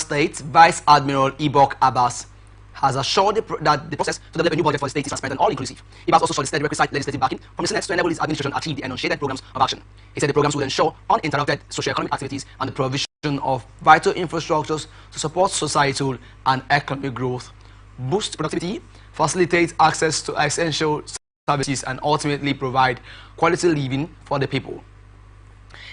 State, Vice Admiral Ibok Abbas has assured that the process to develop a new budget for the state is transparent and all-inclusive. Abbas also solicited requisite legislative backing from the Senate to enable his administration achieve the enunciated programs of action. He said the programs will ensure uninterrupted socio-economic activities and the provision of vital infrastructures to support societal and economic growth, boost productivity, facilitate access to essential services, and ultimately provide quality living for the people.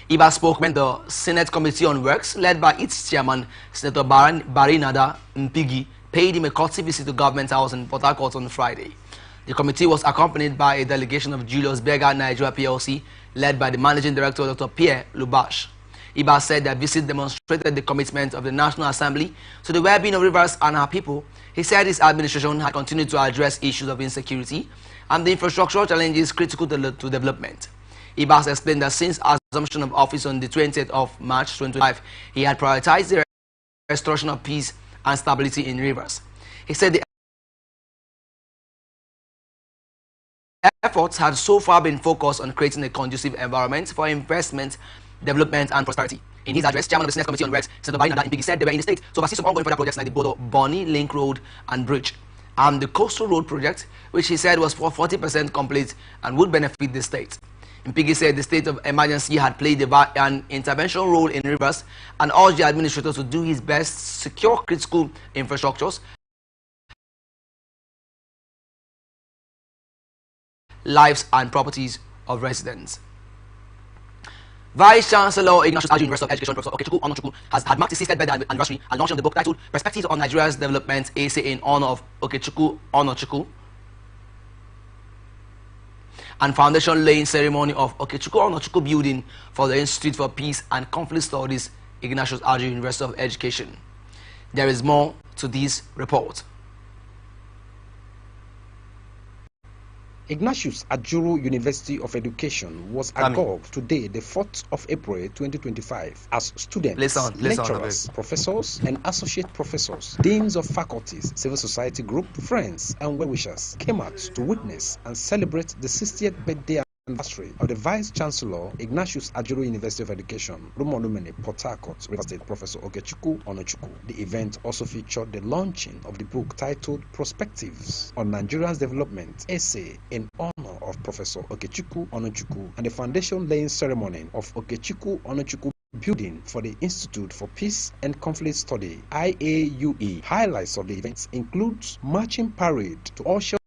Iba spoke when the Senate Committee on Works, led by its chairman, Senator Barinada Mpigi, paid him a courtesy visit to Government House in Port Harcourt on Friday. The committee was accompanied by a delegation of Julius Berger Nigeria PLC, led by the Managing Director, Dr. Pierre Lubash. Iba said that visit demonstrated the commitment of the National Assembly to the well-being of Rivers and her people. He said his administration had continued to address issues of insecurity and the infrastructural challenges critical to development. Ibas explained that since assumption of office on the 20th of March 2025, he had prioritized the restoration of peace and stability in Rivers. He said the efforts had so far been focused on creating a conducive environment for investment, development, and prosperity. In his address, Chairman of the Senate Committee on Works, Senator Bainada Mpigi, said they were in the state to oversee some ongoing further projects like the Bodo Bonny Link Road and Bridge, and the Coastal Road project, which he said was for 40% complete and would benefit the state. Mpigi said the state of emergency had played an intervention role in Rivers and urged the administrator to do his best to secure critical infrastructures, lives, and properties of residents. Vice Chancellor Ignatius Aju, University of Education, Professor Okechukwu Onochukwu, has had marked his 60th birthday anniversary and launching the book titled Perspectives on Nigeria's Development, essay in honor of Okechukwu Onochukwu, and foundation laying ceremony of Okechukwu Onochukwu Building for the Institute for Peace and Conflict Studies, Ignatius Aju, University of Education. There is more to this report. Ignatius Ajuru University of Education was agog today, the 4th of April 2025, as students, lecturers, professors, and associate professors, deans of faculties, civil society group, friends, and well-wishers came out to witness and celebrate the 60th birthday anniversary of the Vice Chancellor Ignatius Ajuru University of Education, Rumolumene, Port Harcourt, River State, Professor Okechukwu Onochukwu. The event also featured the launching of the book titled Perspectives on Nigeria's Development, essay in honor of Professor Okechukwu Onochukwu, and the foundation laying ceremony of Okechukwu Onochukwu Building for the Institute for Peace and Conflict Study, IAUE. Highlights of the events include marching parade to usher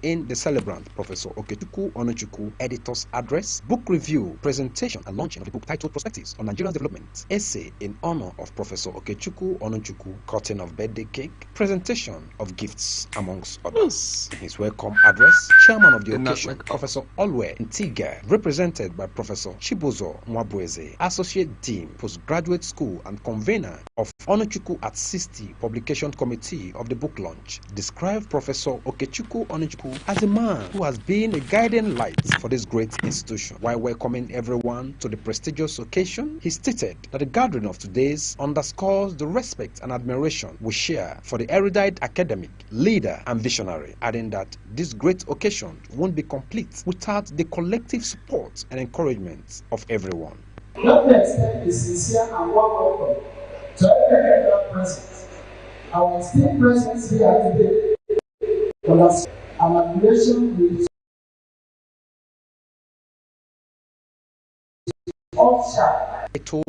in the celebrant, Professor Okechukwu Onochukwu, editor's address, book review, presentation, and launching of the book titled Perspectives on Nigeria's Development, essay in honor of Professor Okechukwu Onochukwu, cutting of birthday cake, presentation of gifts, amongst others. In his welcome address, chairman of the occasion, Professor Olwe Ntiga, represented by Professor Chibozo Mwabweze, associate dean, postgraduate school, and convener of Onochukwu at 60 publication committee of the book launch, described Professor Okechukwu Onochukwu as a man who has been a guiding light for this great institution. While welcoming everyone to the prestigious occasion, he stated that the gathering of today's underscores the respect and admiration we share for the erudite academic, leader, and visionary, adding that this great occasion won't be complete without the collective support and encouragement of everyone. Let me extend the sincere and warm welcome to every present. Our esteemed presence here today for us. Our admiration with offshore. Told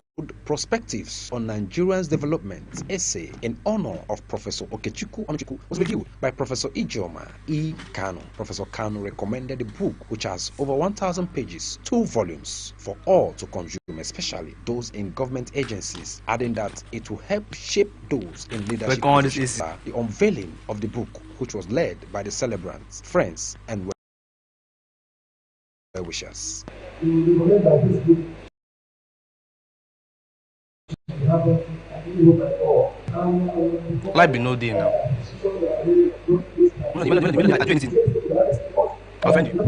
Perspectives on Nigeria's Development, essay in honor of Professor Okechukwu Onochukwu was reviewed by Professor Ijoma E. Kanu. Professor Kanu recommended the book, which has over 1,000 pages, 2 volumes, for all to consume, especially those in government agencies, adding that it will help shape those in leadership positions. The unveiling of the book, which was led by the celebrants, friends, and well-wishers. Life be no day now. Offend you.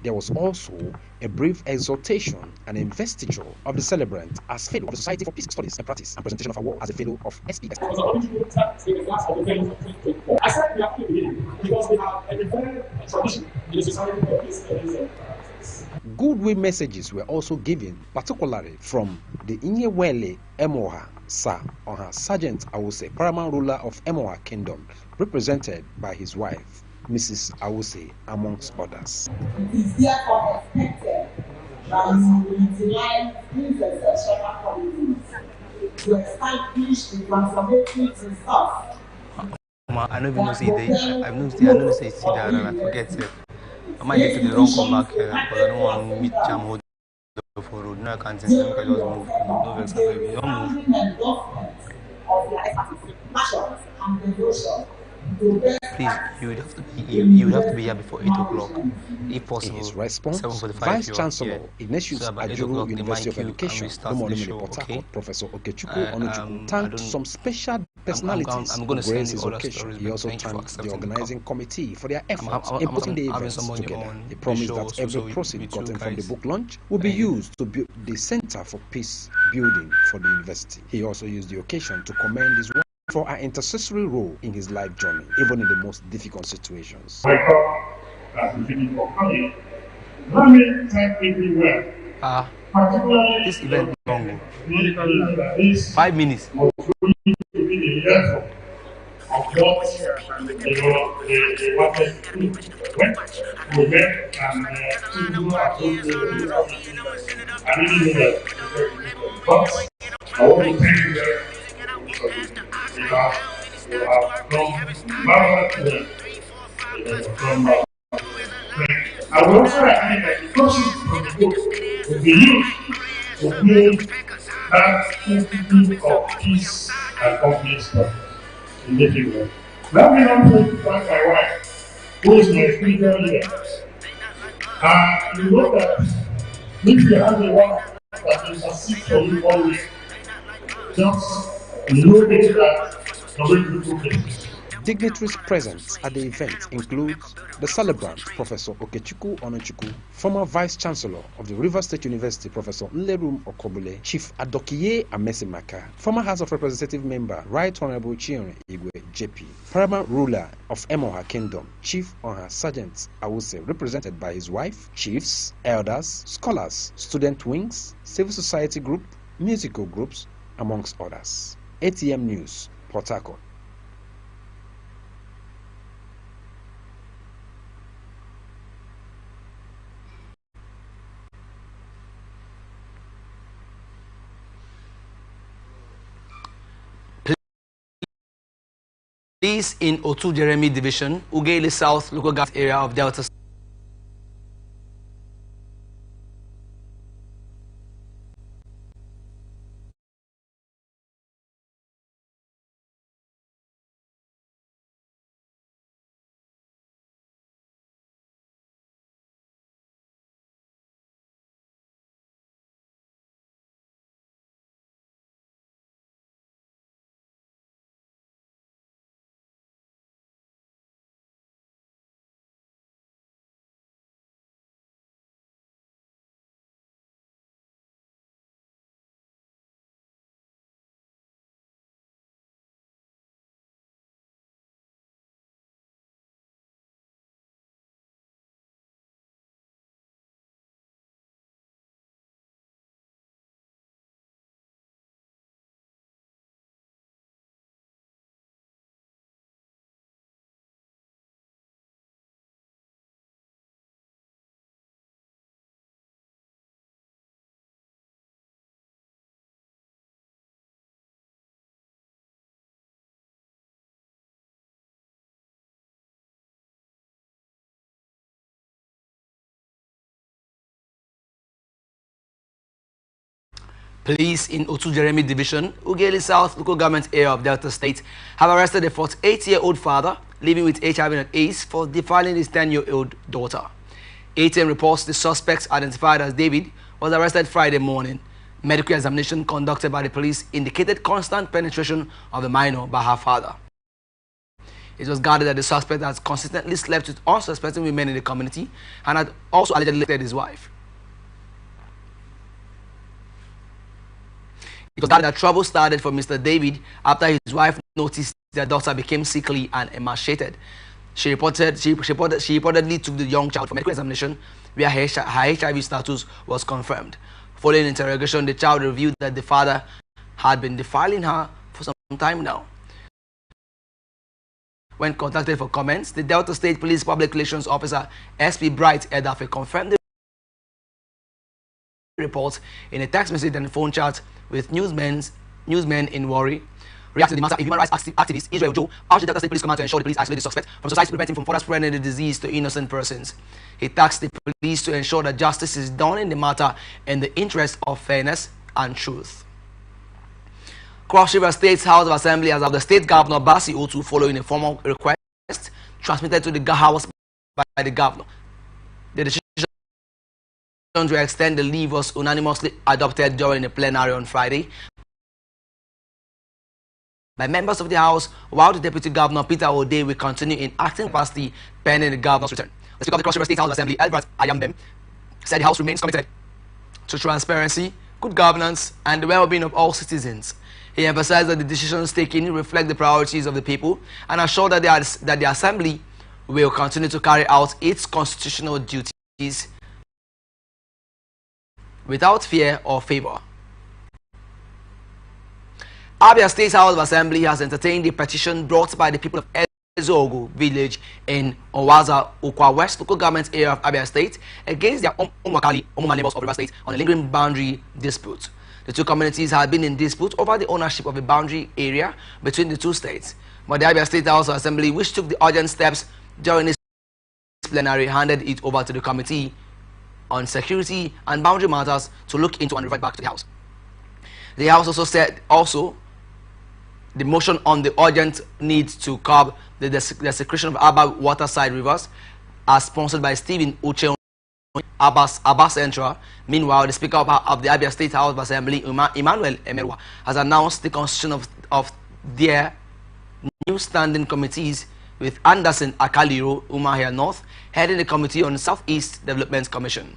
There was also a brief exhortation and investiture of the celebrant as fellow of the Society for Peace Studies and Practice and presentation of award as a fellow of SPS. I was already in the class of the fellows of 2024. I said we have to begin because we have a very tradition in the Society for Peace Studies and Practice. Goodwill messages were also given, particularly from the Inyewele Emoha Sa Oha Sergeant Awuse, paramount ruler of Emoha Kingdom, represented by his wife, Mrs. Awuse, amongst others. It is therefore expected that you will utilize these exceptional qualities to establish the transformative results. I don't even see that and I forget it. I might get to the wrong come back here, but I don't want to meet Jam Hold for road. No, I can't see them because I just move. Don't vex baby. Don't move. Please, you would have to be here before 8 o'clock, if possible. In his response, 7:45 Vice Chancellor Ignatius So about 8 Ajuru o'clock, University of the mic Education, queue, and we start the show, okay? Professor Okechukwu Onochukwu, thanked some special personalities I'm going to who graced his send you all the occasion. stories, He but also thank you for thanked the accepting the organizing committee for their efforts I'm in putting the having events some on your together. own, He promised the show that every also proceed with you gotten from the guys. book launch will be used to build the Center for Peace Building for the university. He also used the occasion to commend his wife for her intercessory role in his life journey, even in the most difficult situations. I thought that the beginning of coming. Let me thank everyone. Particularly This event is long. this 5 minutes. was going to be the level of what they wanted to do. When we met and people are going to I really know that. But I want to thank you very much because you have done marvelous work from I will also agree that the process from the book will be used to build that entity of peace and confidence in the future. Let me not thank my wife, who is my spiritual leader. You know that if you have a wife that is asleep for you always, just know that you're going to do things. Dignitaries present at the event include the celebrant, Professor Okechukwu Onochukwu, former Vice Chancellor of the Rivers State University, Professor Nlerum Okobule, Chief Adokiye Amesimaka, former House of Representative Member, Right Honorable Chinyere Igwe JP, paramount ruler of Emoha Kingdom, Chief Oha Sergeant Awuse, represented by his wife, chiefs, elders, scholars, student wings, civil society group, musical groups, amongst others. ATM News, Port Harcourt. Police in Otu Jeremy Division, Ugele South local government area of Delta Police in Otu Jeremy Division, Ugele South local government area of Delta State have arrested a 48-year-old father living with HIV and AIDS for defiling his 10-year-old daughter. ATM reports the suspect, identified as David, was arrested Friday morning. Medical examination conducted by the police indicated constant penetration of the minor by her father. It was gathered that the suspect has consistently slept with unsuspecting women in the community and had also allegedly raped his wife. It was gathered that trouble started for Mr. David after his wife noticed their daughter became sickly and emaciated. She reportedly took the young child for medical examination, where her HIV status was confirmed. Following interrogation, the child revealed that the father had been defiling her for some time now. When contacted for comments, the Delta State Police Public Relations Officer SP Bright Edafe confirmed the report in a text message and phone chat with newsmen in Warri. Reacting to the matter, a human rights activist, Israel Joe, urged the Delta State Police Command to ensure the police isolate the suspect from society to prevent him from further spreading the disease to innocent persons. He tasked the police to ensure that justice is done in the matter in the interest of fairness and truth. Cross River State's House of Assembly has the state governor Basi Otu following a formal request transmitted to the House by the governor. The decision to extend the leave was unanimously adopted during the plenary on Friday by members of the House, while the Deputy Governor Peter O'Day will continue in acting capacity pending the governor's return. The Speaker of the Cross River State House of Assembly, Albert Ayambem, said the House remains committed to transparency, good governance, and the well-being of all citizens. He emphasized that the decisions taken reflect the priorities of the people and assured that the Assembly will continue to carry out its constitutional duties without fear or favor. Abia State House of Assembly has entertained a petition brought by the people of Ezogu village in Owaza, Ukwa West local government area of Abia State against their Umwakali neighbors of River State on a lingering boundary dispute. The two communities had been in dispute over the ownership of a boundary area between the two states, but the Abia State House of Assembly, which took the urgent steps during this plenary, handed it over to the Committee on Security and Boundary Matters to look into and revert back to the House. The House also said the motion on the urgent need to curb the desecration of Aba waterside rivers, as sponsored by Stephen Uche Abbas Entra. Meanwhile, the Speaker of the Abia State House of Assembly, Emmanuel Emerwa, has announced the constitution of their new standing committees, with Anderson Akaliro, Umahia North, heading the Committee on Southeast Development Commission.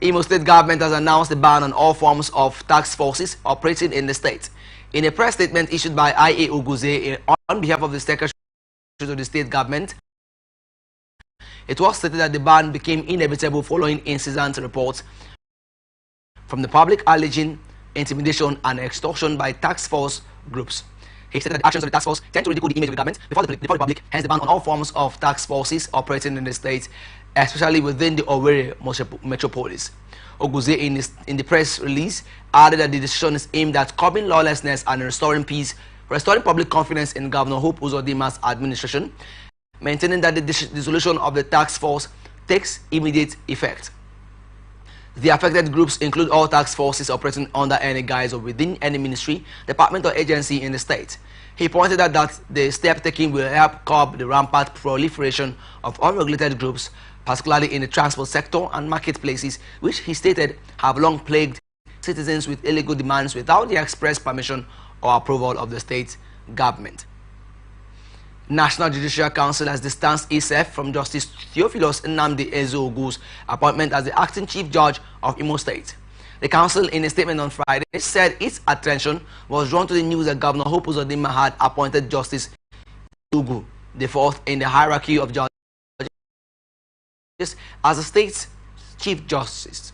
Imo State government has announced a ban on all forms of task forces operating in the state. In a press statement issued by I.A. Oguze on behalf of the Secretary of the State Government, it was stated that the ban became inevitable following incessant reports from the public alleging intimidation and extortion by task force groups. He said that the actions of the task force tend to ridicule the image of the government before the public, hence the ban on all forms of task forces operating in the state, especially within the Owerri metropolis. Oguze, in the press release, added that the decision is aimed at curbing lawlessness and restoring peace, restoring public confidence in Governor Hope Uzodima's administration, maintaining that the dissolution of the task force takes immediate effect. The affected groups include all task forces operating under any guise or within any ministry, department or agency in the state. He pointed out that the step taken will help curb the rampant proliferation of unregulated groups, particularly in the transport sector and marketplaces, which he stated have long plagued citizens with illegal demands without the express permission or approval of the state government. National Judicial Council has distanced itself from Justice Theophilus Nnamdi Ezeogu's appointment as the acting Chief Judge of Imo State. The council, in a statement on Friday, said its attention was drawn to the news that Governor Hope Uzodinma had appointed Justice Ugu, the fourth in the hierarchy of judges, as the state's Chief Justice.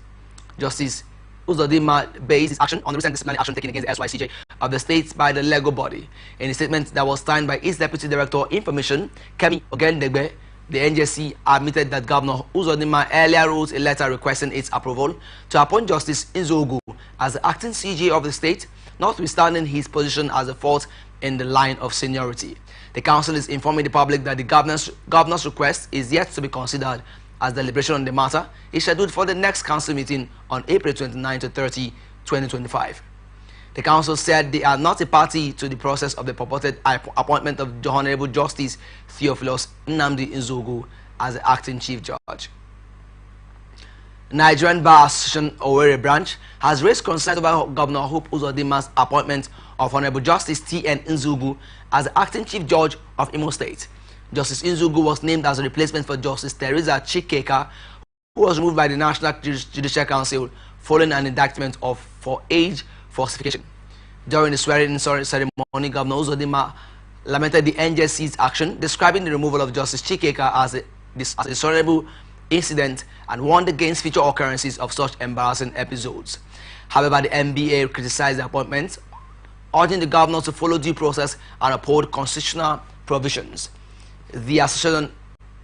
Justice Uzodinma based his action on the recent disciplinary action taken against the SYCJ of the state by the legal body. In a statement that was signed by its Deputy Director Information, Kemi Ogendegbe, the NJC admitted that Governor Uzodinma earlier wrote a letter requesting its approval to appoint Justice Nzogu as the acting CJ of the state, notwithstanding his position as the fourth in the line of seniority. The council is informing the public that the governor's request is yet to be considered, as deliberation on the matter is scheduled for the next council meeting on April 29 to 30, 2025. The council said they are not a party to the process of the purported appointment of the Honorable Justice Theophilus Nnamdi Nzogu as the acting Chief Judge. Nigerian Bar Association Owerri branch has raised concerns over Governor Hope Uzodima's appointment of Honorable Justice T.N. Nzugu as the acting Chief Judge of Imo State. Justice Nzugu was named as a replacement for Justice Teresa Chikeka, who was removed by the National Judicial Council following an indictment for age falsification. During the swearing-in ceremony, Governor Uzodima lamented the NJC's action, describing the removal of Justice Chikeka as a dishonorable incident and warned against future occurrences of such embarrassing episodes. However, the NBA criticized the appointment, urging the governor to follow due process and uphold constitutional provisions. The association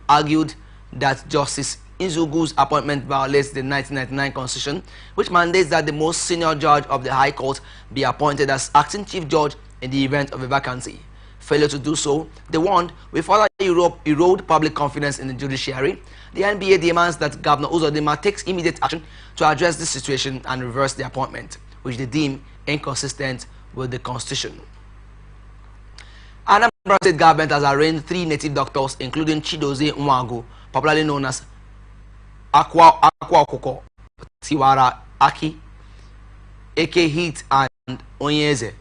argued that Justice Nzugu's appointment violates the 1999 Constitution, which mandates that the most senior judge of the High Court be appointed as acting Chief Judge in the event of a vacancy. Failure to do so, they warned, will further erode public confidence in the judiciary. The NBA demands that Governor Uzodima takes immediate action to address this situation and reverse the appointment, which they deem inconsistent with the Constitution. Anambra State government has arraigned 3 native doctors, including Chidozie Nwagu, popularly known as Akwa Okoko, Tiwara Aki, AK Heat, and Onyeze.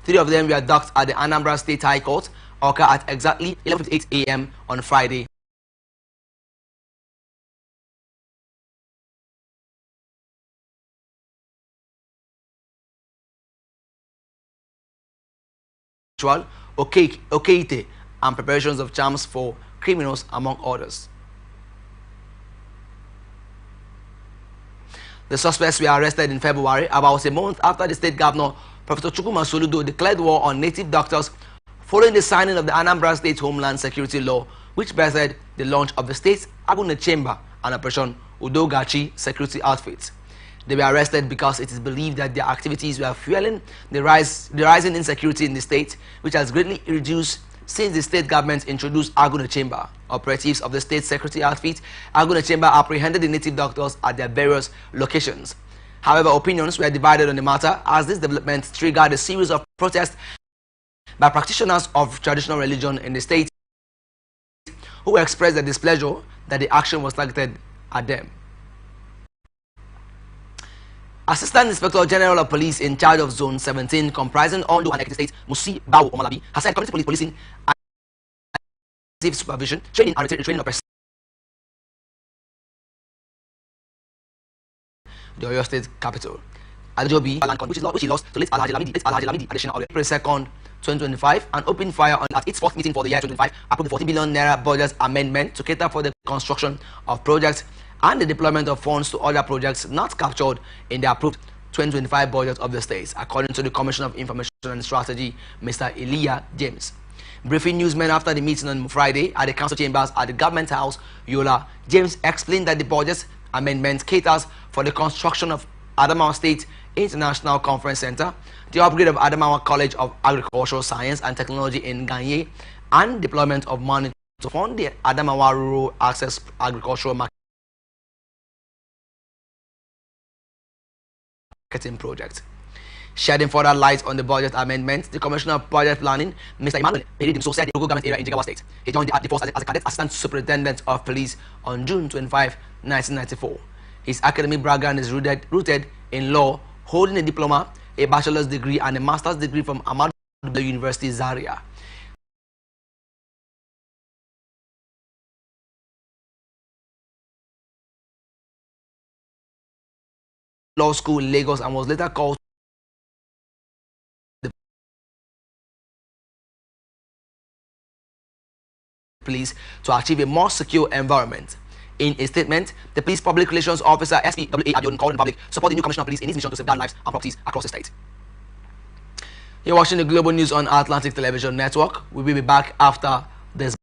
3 of them were docked at the Anambra State High Court, occurred at exactly 11:58 a.m. on Friday. Okeite, and preparations of charms for criminals, among others. The suspects were arrested in February, about a month after the state governor, Professor Chukwuma Soludo, declared war on native doctors following the signing of the Anambra State Homeland Security Law, which birthed the launch of the state's Agune Chamber and Operation Udogachi security outfit. They were arrested because it is believed that their activities were fueling the rising insecurity in the state, which has greatly reduced since the state government introduced Agune Chamber. Operatives of the state security outfit, Agune Chamber, apprehended the native doctors at their various locations. However, opinions were divided on the matter, as this development triggered a series of protests by practitioners of traditional religion in the state, who expressed their displeasure that the action was targeted at them. Assistant Inspector General of Police in charge of Zone 17, comprising Ondo and Ekiti State, Musi Bawo Omalabi, has said community policing and supervision, training and training of the Oyo State capital. Ajobi, which he lost to late Alhaji Lamidi, additional April 2nd, 2025, and opened fire at its 4th meeting for the year 2025, approved the 40 billion naira budget amendment to cater for the construction of projects and the deployment of funds to other projects not captured in the approved 2025 budget of the states, according to the Commissioner of Information and Strategy, Mr. Elia James. Briefing newsmen after the meeting on Friday at the council chambers at the government house, Yola, James explained that the budget amendment caters for the construction of Adamawa State International Conference Center, the upgrade of Adamawa College of Agricultural Science and Technology in Ganye, and deployment of money to fund the Adamawa Rural Access Agricultural Marketing Project. Shedding further light on the budget amendment, the Commissioner of Budget Planning, Mr. Emmanuel Peridimso, said the local government area in Jigawa State. He joined the force as a cadet assistant superintendent of police on June 25, 1994. His academic background is rooted in law, holding a diploma, a bachelor's degree, and a master's degree from Ahmadu University, Zaria. Law School in Lagos and was later called the police to achieve a more secure environment. In a statement, the police public relations officer SPWA Abiodun called on the public support the new commissioner of police in his mission to safeguard lives and properties across the state. You're watching the Global News on Atlantic Television Network. We will be back after this.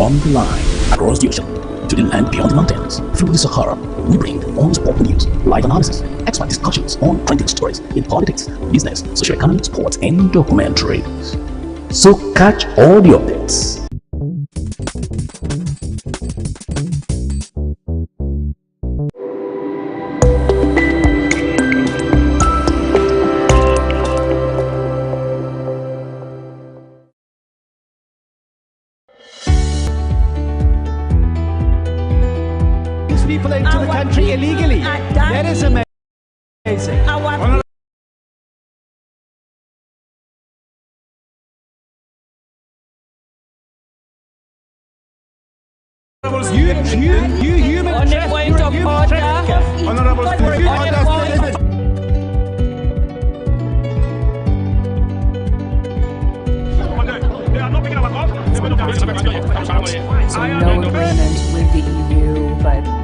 from the line across the ocean to the land beyond the mountains, through the Sahara, we bring on-spot news, live analysis, expert discussions on trending stories in politics, business, social economy, sports, and documentaries. So catch all the updates. People into the country illegally. That is amazing. You human trafficker. Honorable So no agreement with the EU, but